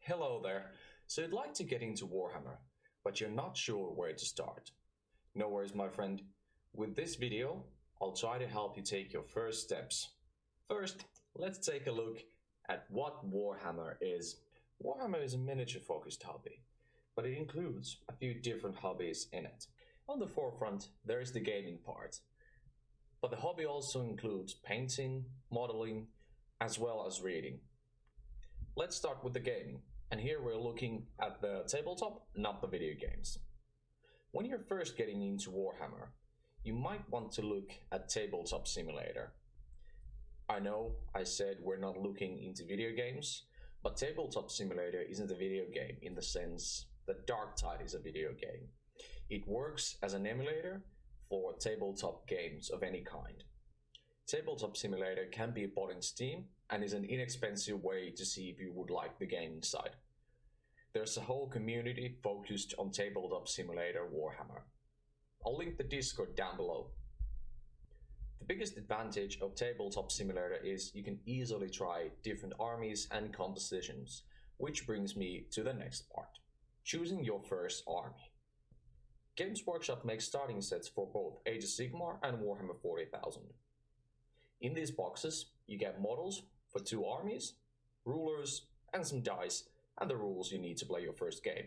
Hello there. So you'd like to get into Warhammer, but you're not sure where to start. No worries, my friend. With this video, I'll try to help you take your first steps. First, let's take a look at what Warhammer is. Warhammer is a miniature-focused hobby, but it includes a few different hobbies in it. On the forefront, there is the gaming part, but the hobby also includes painting, modeling, as well as reading. Let's start with the gaming. And here we're looking at the tabletop, not the video games. When you're first getting into Warhammer, you might want to look at Tabletop Simulator. I know I said we're not looking into video games, but Tabletop Simulator isn't a video game in the sense that Dark Tide is a video game. It works as an emulator for tabletop games of any kind. Tabletop Simulator can be bought in Steam and is an inexpensive way to see if you would like the gaming side. There's a whole community focused on Tabletop Simulator Warhammer. I'll link the Discord down below. The biggest advantage of Tabletop Simulator is you can easily try different armies and compositions, which brings me to the next part. Choosing your first army. Games Workshop makes starting sets for both Age of Sigmar and Warhammer 40,000. In these boxes, you get models for 2 armies, rulers, and some dice, and the rules you need to play your first game.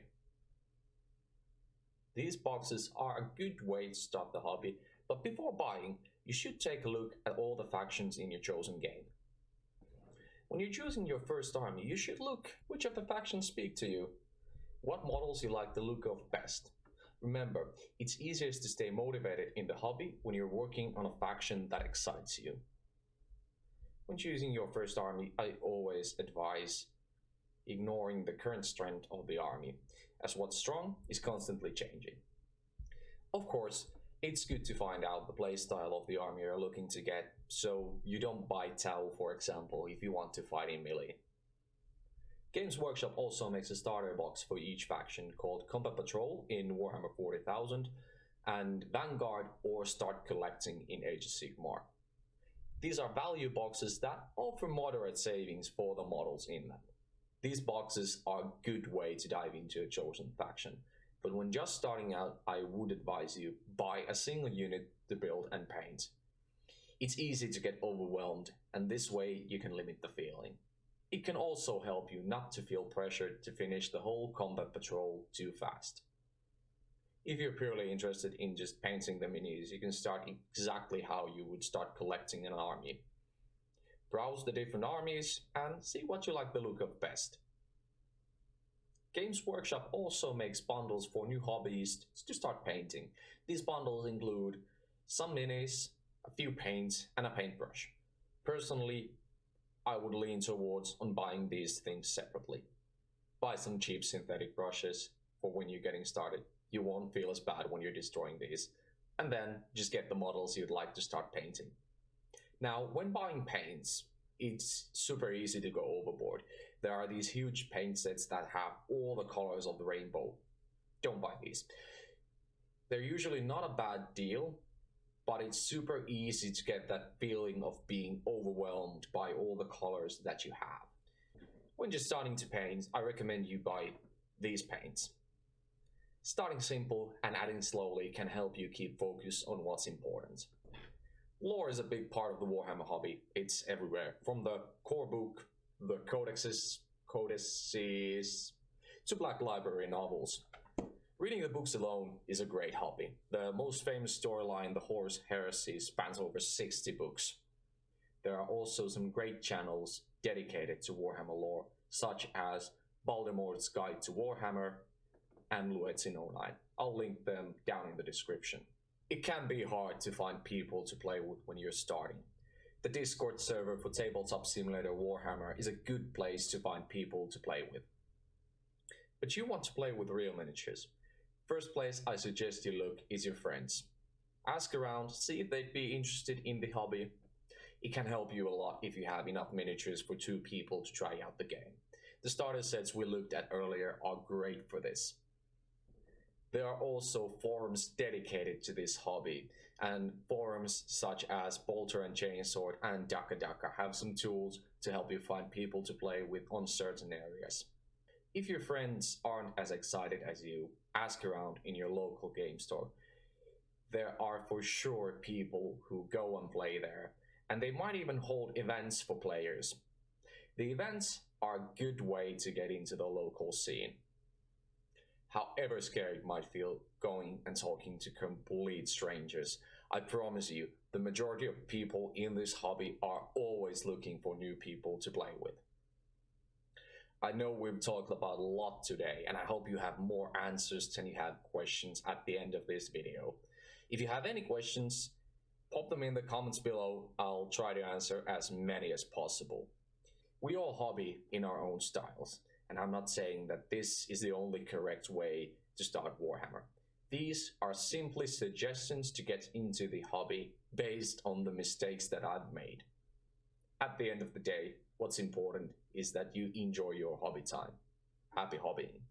These boxes are a good way to start the hobby, but before buying, you should take a look at all the factions in your chosen game. When you're choosing your first army, you should look which of the factions speak to you, what models you like the look of best. Remember, it's easiest to stay motivated in the hobby when you're working on a faction that excites you. When choosing your first army, I always advise ignoring the current strength of the army, as what's strong is constantly changing. Of course, it's good to find out the playstyle of the army you're looking to get, so you don't buy Tau, for example, if you want to fight in melee. Games Workshop also makes a starter box for each faction called Combat Patrol in Warhammer 40,000 and Vanguard or Start Collecting in Age of Sigmar. These are value boxes that offer moderate savings for the models in them. These boxes are a good way to dive into a chosen faction, but when just starting out, I would advise you buy a single unit to build and paint. It's easy to get overwhelmed, and this way you can limit the feeling. It can also help you not to feel pressured to finish the whole combat patrol too fast. If you're purely interested in just painting the minis, you can start exactly how you would start collecting an army. Browse the different armies and see what you like the look of best. Games Workshop also makes bundles for new hobbyists to start painting. These bundles include some minis, a few paints, and a paintbrush. Personally, I would lean towards on buying these things separately. Buy some cheap synthetic brushes for when you're getting started. You won't feel as bad when you're destroying these. And then just get the models you'd like to start painting. Now, when buying paints, it's super easy to go overboard. There are these huge paint sets that have all the colors of the rainbow. Don't buy these. They're usually not a bad deal, but it's super easy to get that feeling of being overwhelmed by all the colors that you have. When just starting to paint, I recommend you buy these paints. Starting simple and adding slowly can help you keep focus on what's important. Lore is a big part of the Warhammer hobby. It's everywhere, from the core book, the codices, to Black Library novels. Reading the books alone is a great hobby. The most famous storyline, the Horus Heresy, spans over 60 books. There are also some great channels dedicated to Warhammer lore, such as Baldemore's Guide to Warhammer and Luetzin09. I'll link them down in the description. It can be hard to find people to play with when you're starting. The Discord server for Tabletop Simulator Warhammer is a good place to find people to play with. But you want to play with real miniatures. First place I suggest you look is your friends. Ask around, see if they'd be interested in the hobby. It can help you a lot if you have enough miniatures for 2 people to try out the game. The starter sets we looked at earlier are great for this. There are also forums dedicated to this hobby, and forums such as Bolter and Chainsword and Daka Daka have some tools to help you find people to play with on certain areas. If your friends aren't as excited as you, ask around in your local game store. There are for sure people who go and play there, and they might even hold events for players. The events are a good way to get into the local scene. However scary it might feel going and talking to complete strangers, I promise you, the majority of people in this hobby are always looking for new people to play with. I know we've talked about a lot today, and I hope you have more answers than you have questions at the end of this video. If you have any questions, pop them in the comments below. I'll try to answer as many as possible. We all hobby in our own styles, and I'm not saying that this is the only correct way to start Warhammer. These are simply suggestions to get into the hobby based on the mistakes that I've made. At the end of the day, what's important is that you enjoy your hobby time. Happy hobbying!